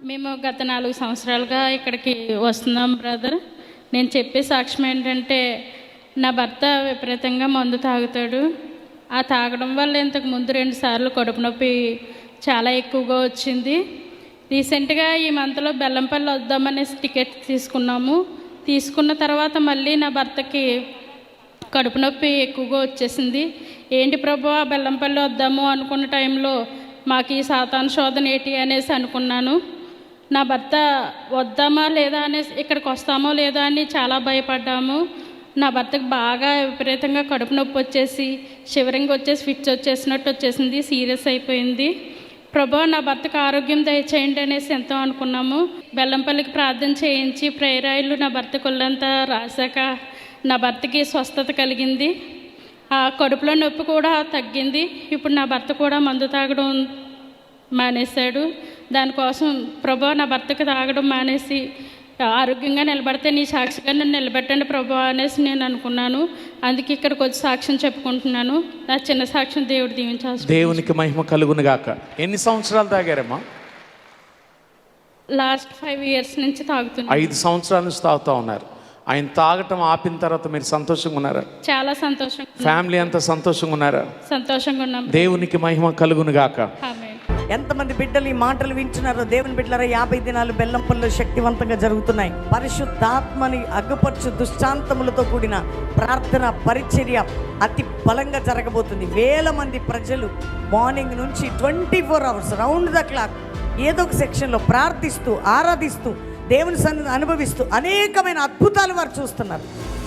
మేము గత 4 సంవత్సరాలుగా ఇక్కడికి వస్తున్నాం బ్రదర్. నేను చెప్పే సాక్ష్యం ఏంటంటే, నా భర్త విపరీతంగా మందు తాగుతాడు. ఆ తాగడం వల్ల ఇంతకు ముందు 2 సార్లు కడుపు నొప్పి చాలా ఎక్కువగా వచ్చింది. రీసెంట్గా ఈ మంత్లో బెల్లంపల్లి వద్దామనేసి టికెట్ తీసుకున్నాము. తీసుకున్న తర్వాత మళ్ళీ నా భర్తకి కడుపు నొప్పి ఎక్కువగా వచ్చేసింది. ఏంటి ప్రభువా బెల్లంపల్లి వద్దాము అనుకున్న టైంలో మాకు ఈ సాతాను శోధన ఏంటి అనేసి అనుకున్నాను. నా భర్త వద్దామా లేదా అనేసి ఇక్కడికి వస్తామో లేదా అని చాలా భయపడ్డాము. నా భర్తకు బాగా విపరీతంగా కడుపు నొప్పి వచ్చేసి షివరింగ్ వచ్చేసి ఫిట్స్ వచ్చేసినట్టు వచ్చేసింది. సీరియస్ అయిపోయింది. ప్రభువా నా భర్తకు ఆరోగ్యం దయచేయండి అనేసి ఎంతో అనుకున్నాము. బెల్లంపల్లికి ప్రార్థన చేయించి ప్రేయర్ ఆయిల్ నా భర్త కొల్లంతా రాశాక నా భర్తకి స్వస్థత కలిగింది. ఆ కడుపులో నొప్పి కూడా తగ్గింది. ఇప్పుడు నా భర్త కూడా మందు తాగడం మానేశాడు. దానికోసం ప్రభువా నా భర్తకి తాగడం మానేసి ఆరోగ్యంగా నిలబడితే నీ సాక్షిగా నన్ను నిలబెట్టండి ప్రభువా అనేసి నేను అనుకున్నాను. అందుకే ఇక్కడికి వచ్చి సాక్ష్యం చెప్పుకుంటున్నాను. నా చిన్న సాక్ష్యం దేవుడు దీవించాల్సి. దేవునికి మహిమ కలుగును గాక. ఎన్ని సంవత్సరాలు తాగారమ్మా? లాస్ట్ 5 years నుంచి తాగుతున్నాను. 5 సంవత్సరాల నుంచి తాగుతూ ఉన్నారు. ఆయన తాగటం ఆపిన తర్వాత మీరు సంతోషంగా ఉన్నారా? చాలా సంతోషంగా. ఫ్యామిలీ అంతా సంతోషంగా ఉన్నారా? సంతోషంగా ఉన్నాం. దేవునికి మహిమ కలుగును గాక. ఆమేన్. ఎంతమంది బిడ్డలు ఈ మాటలు వింటున్నారో దేవుని బిడ్డలారా, 50 దినాలు బెల్లంపల్లిలో శక్తివంతంగా జరుగుతున్నాయి. పరిశుద్ధాత్మని అగ్గుపరచు దుష్టాంతములతో కూడిన ప్రార్థన పరిచర్య అతి బలంగా జరగబోతుంది. వేల మంది ప్రజలు మార్నింగ్ నుంచి 24 hours రౌండ్ ద క్లాక్ ఏదో ఒక సెక్షన్లో ప్రార్థిస్తూ ఆరాధిస్తూ దేవుని సన్నిధిని అనుభవిస్తూ అనేకమైన అద్భుతాలు వారు చూస్తున్నారు.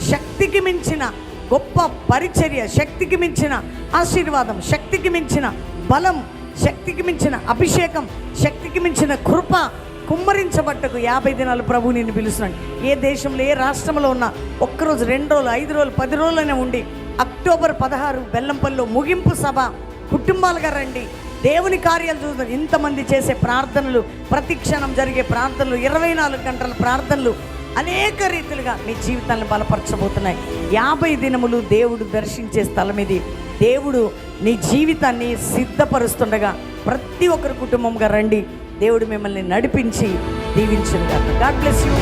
శక్తికి మించిన గొప్ప పరిచర్య, శక్తికి మించిన ఆశీర్వాదం, శక్తికి మించిన బలం, శక్తికి మించిన అభిషేకం, శక్తికి మించిన కృప కుమ్మరించబట్టకు 50 దినాలు ప్రభు నిన్ను పిలుస్తున్నాడు. ఏ దేశంలో ఏ రాష్ట్రంలో ఉన్నా ఒక్కరోజు 2 రోజులు 5 రోజులు 10 రోజులైనా ఉండి అక్టోబర్ 16 బెల్లంపల్లిలో ముగింపు సభ కుటుంబాలుగా రండి. దేవుని కార్యాలు చూస్తారు. ఇంతమంది చేసే ప్రార్థనలు, ప్రతి క్షణం జరిగే ప్రార్థనలు, 24 గంటల ప్రార్థనలు అనేక రీతిలుగా మీ జీవితాలను బలపరచబోతున్నాయి. 50 దినములు దేవుడు దర్శించే స్థలం ఇది. దేవుడు నీ జీవితాన్ని సిద్ధపరుస్తుండగా ప్రతి ఒక్కరి కుటుంబంగా రండి. దేవుడు మిమ్మల్ని నడిపించి దీవించును గాక. God bless you.